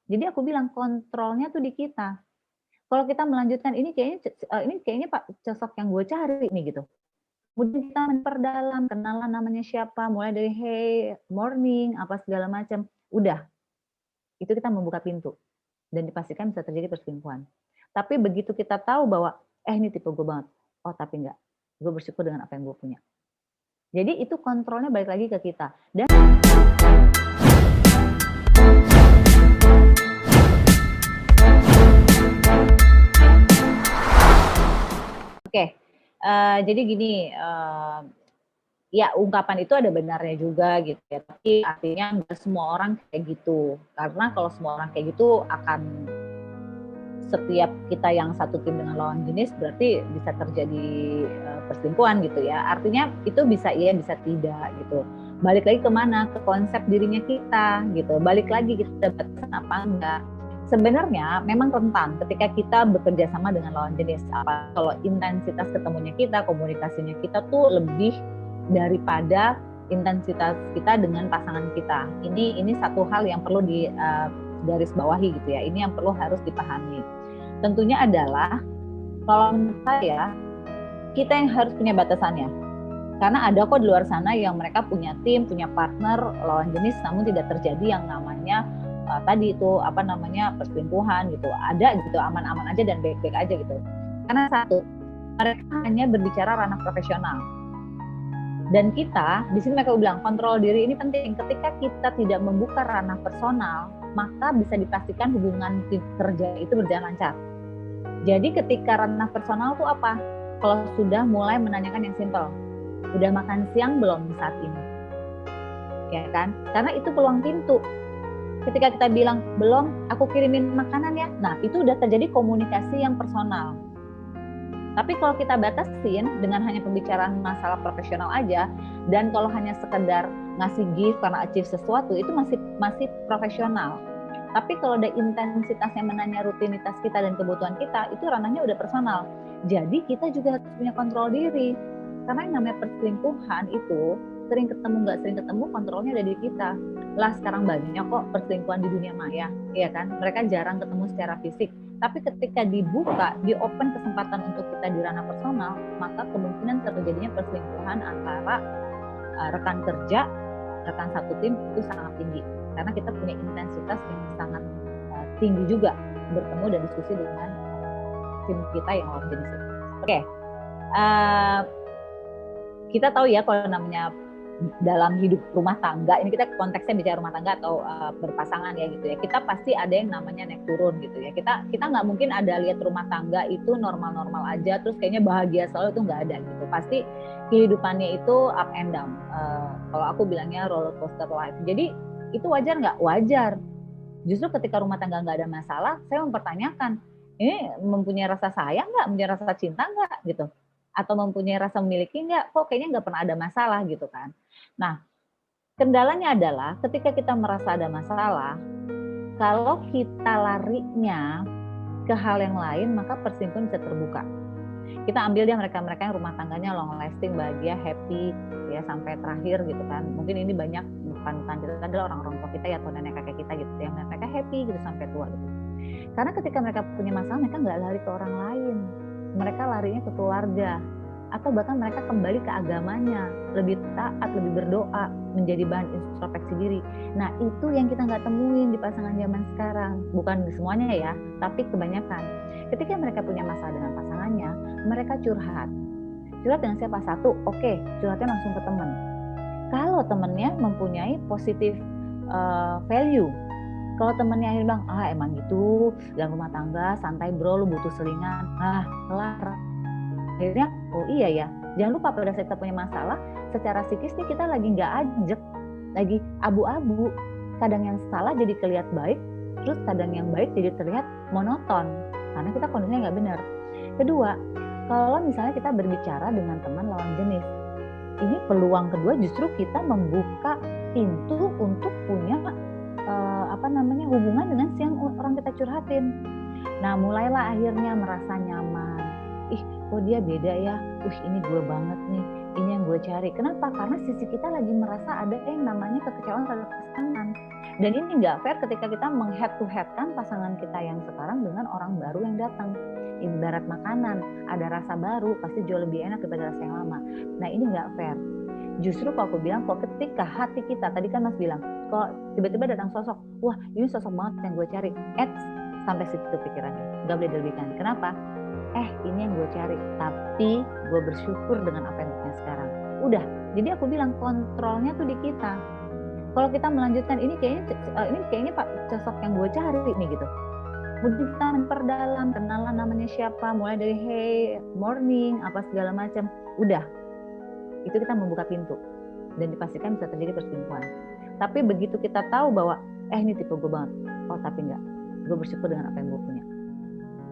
Jadi aku bilang kontrolnya tuh di kita. Kalau kita melanjutkan ini kayaknya Pak sosok yang gue cari nih gitu. Kemudian kita memperdalam, kenalan namanya siapa, mulai dari hey, morning, apa segala macam. Udah, itu kita membuka pintu dan dipastikan bisa terjadi perselingkuhan. Tapi begitu kita tahu bahwa, ini tipe gue banget. Oh tapi enggak, gue bersyukur dengan apa yang gue punya. Jadi itu kontrolnya balik lagi ke kita. Dan oke, jadi gini, ya ungkapan itu ada benarnya juga gitu ya, tapi artinya nggak semua orang kayak gitu. Karena kalau semua orang kayak gitu akan setiap kita yang satu tim dengan lawan jenis berarti bisa terjadi perselingkuhan gitu ya. Artinya itu bisa iya, bisa tidak gitu. Balik lagi ke mana? Ke konsep dirinya kita gitu. Balik lagi kita batasan apa enggak. Sebenarnya memang rentan ketika kita bekerja sama dengan lawan jenis. Apa kalau intensitas ketemunya kita, komunikasinya kita tuh lebih daripada intensitas kita dengan pasangan kita. Ini satu hal yang perlu di garis bawahi gitu ya. Ini yang perlu harus dipahami. Tentunya adalah kalau menurut saya kita yang harus punya batasannya. Karena ada kok di luar sana yang mereka punya tim, punya partner lawan jenis, namun tidak terjadi yang namanya tadi itu apa namanya perselingkuhan gitu. Ada gitu, aman-aman aja dan baik-baik aja gitu. Karena satu, mereka hanya berbicara ranah profesional. Dan kita, di sini mereka bilang kontrol diri ini penting. Ketika kita tidak membuka ranah personal, maka bisa dipastikan hubungan kerja itu berjalan lancar. Jadi ketika ranah personal tuh apa? Kalau sudah mulai menanyakan yang simpel, udah makan siang belum saat ini? Ya kan? Karena itu peluang pintu. Ketika kita bilang, belum, aku kirimin makanan ya. Nah, itu udah terjadi komunikasi yang personal. Tapi kalau kita batasin dengan hanya pembicaraan masalah profesional aja, dan kalau hanya sekedar ngasih gift karena achieve sesuatu, itu masih profesional. Tapi kalau ada intensitas yang menanya rutinitas kita dan kebutuhan kita, itu ranahnya udah personal. Jadi kita juga harus punya kontrol diri. Karena yang namanya perselingkuhan itu, sering ketemu nggak sering ketemu, kontrolnya ada di kita. Lah sekarang banyak kok perselingkuhan di dunia maya, ya kan? Mereka jarang ketemu secara fisik. Tapi ketika dibuka, di open kesempatan untuk kita di ranah personal, maka kemungkinan terjadinya perselingkuhan antara rekan kerja, rekan satu tim itu sangat tinggi. Karena kita punya intensitas yang sangat tinggi juga bertemu dan diskusi dengan tim kita yang lawan jenis itu. Oke, kita tahu ya kalau namanya dalam hidup rumah tangga, ini kita konteksnya bicara rumah tangga atau berpasangan ya gitu ya, kita pasti ada yang namanya naik turun gitu ya. Kita nggak mungkin ada lihat rumah tangga itu normal-normal aja terus kayaknya bahagia selalu, itu nggak ada gitu. Pasti kehidupannya itu up and down. Kalau aku bilangnya roller coaster life. Jadi itu wajar nggak? Wajar. Justru ketika rumah tangga nggak ada masalah, saya mempertanyakan, ini mempunyai rasa sayang nggak? Mempunyai rasa cinta nggak gitu? Atau mempunyai rasa memiliki nggak? Kok kayaknya nggak pernah ada masalah gitu kan? Nah, kendalanya adalah ketika kita merasa ada masalah, kalau kita larinya ke hal yang lain, maka perselingkuhan bisa terbuka. Kita ambil dia mereka-mereka yang rumah tangganya long lasting, bahagia, happy, ya sampai terakhir gitu kan. Mungkin ini banyak panutan kita adalah orang-orang tua kita ya atau nenek kakek kita gitu ya, mereka happy gitu sampai tua gitu. Karena ketika mereka punya masalah, mereka nggak lari ke orang lain, mereka larinya ke keluarga, atau bahkan mereka kembali ke agamanya, lebih taat, lebih berdoa, menjadi bahan introspeksi diri. Nah itu yang kita nggak temuin di pasangan zaman sekarang, bukan semuanya ya, tapi kebanyakan. Ketika mereka punya masalah dengan pasangannya, mereka curhat dengan siapa? Satu, oke, curhatnya langsung ke teman. Kalau temennya mempunyai positif value, kalau temennya akhirnya bilang, emang gitu, dalam rumah tangga, santai bro, lu butuh selingan, kelar. Akhirnya, oh iya ya, jangan lupa pada saat kita punya masalah, secara psikis nih kita lagi nggak ajek, lagi abu-abu. Kadang yang salah jadi kelihatan baik, terus kadang yang baik jadi terlihat monoton, karena kita kondisinya nggak benar. Kedua, kalau misalnya kita berbicara dengan teman lawan jenis, ini peluang kedua justru kita membuka pintu untuk punya hubungan dengan si yang orang kita curhatin. Nah mulailah akhirnya merasa nyaman. Kok dia beda ya, ini gue banget nih, ini yang gue cari. Kenapa? Karena sisi kita lagi merasa ada yang namanya kekecewaan terhadap pasangan. Dan ini nggak fair ketika kita meng-head to head-kan pasangan kita yang sekarang dengan orang baru yang datang. Ibarat makanan, ada rasa baru pasti jauh lebih enak daripada rasa yang lama. Nah ini nggak fair. Justru kalau aku bilang, kok ketika hati kita, tadi kan Mas bilang, kok tiba-tiba datang sosok, wah ini sosok banget yang gue cari. Sampai situ pikirannya, nggak boleh dilebihkan. Kenapa? Ini yang gue cari, tapi gue bersyukur dengan apa yang gue punya sekarang. Udah, jadi aku bilang kontrolnya tuh di kita. Kalau kita melanjutkan ini kayaknya Pak sosok yang gue cari nih gitu. Udah kita memperdalam, kenalan namanya siapa, mulai dari hey, morning, apa segala macam. Udah, itu kita membuka pintu dan dipastikan bisa terjadi perselingkuhan. Tapi begitu kita tahu bahwa ini tipe gue banget, tapi enggak, gue bersyukur dengan apa yang gue punya.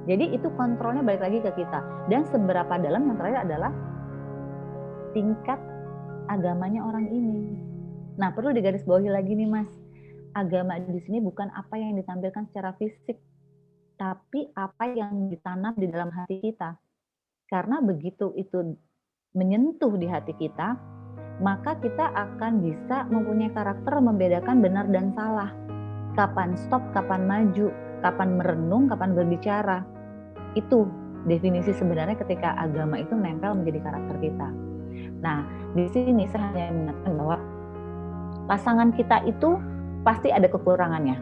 Jadi itu kontrolnya balik lagi ke kita. Dan seberapa dalam, yang terakhir adalah tingkat agamanya orang ini. Nah, perlu digarisbawahi lagi nih Mas, agama di sini bukan apa yang ditampilkan secara fisik, tapi apa yang ditanam di dalam hati kita. Karena begitu itu menyentuh di hati kita, maka kita akan bisa mempunyai karakter membedakan benar dan salah. Kapan stop, kapan maju, kapan merenung, kapan berbicara. Itu definisi sebenarnya ketika agama itu nempel menjadi karakter kita. Nah, di sini saya hanya mengingatkan bahwa pasangan kita itu pasti ada kekurangannya.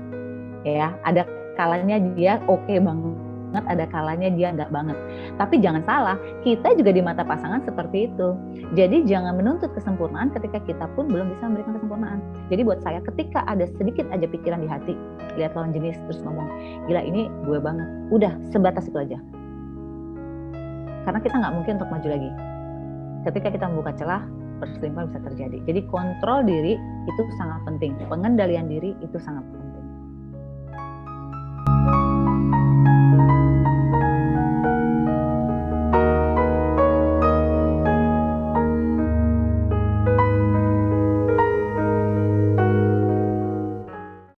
Ya, ada kalanya dia oke banget, ada kalanya dia enggak banget. Tapi jangan salah, kita juga di mata pasangan seperti itu. Jadi jangan menuntut kesempurnaan ketika kita pun belum bisa memberikan kesempurnaan. Jadi buat saya, ketika ada sedikit aja pikiran di hati, lihat lawan jenis terus ngomong, gila ini gue banget. Udah, sebatas itu aja. Karena kita nggak mungkin untuk maju lagi. Ketika kita membuka celah, perselingkuhan bisa terjadi. Jadi kontrol diri itu sangat penting. Pengendalian diri itu sangat penting.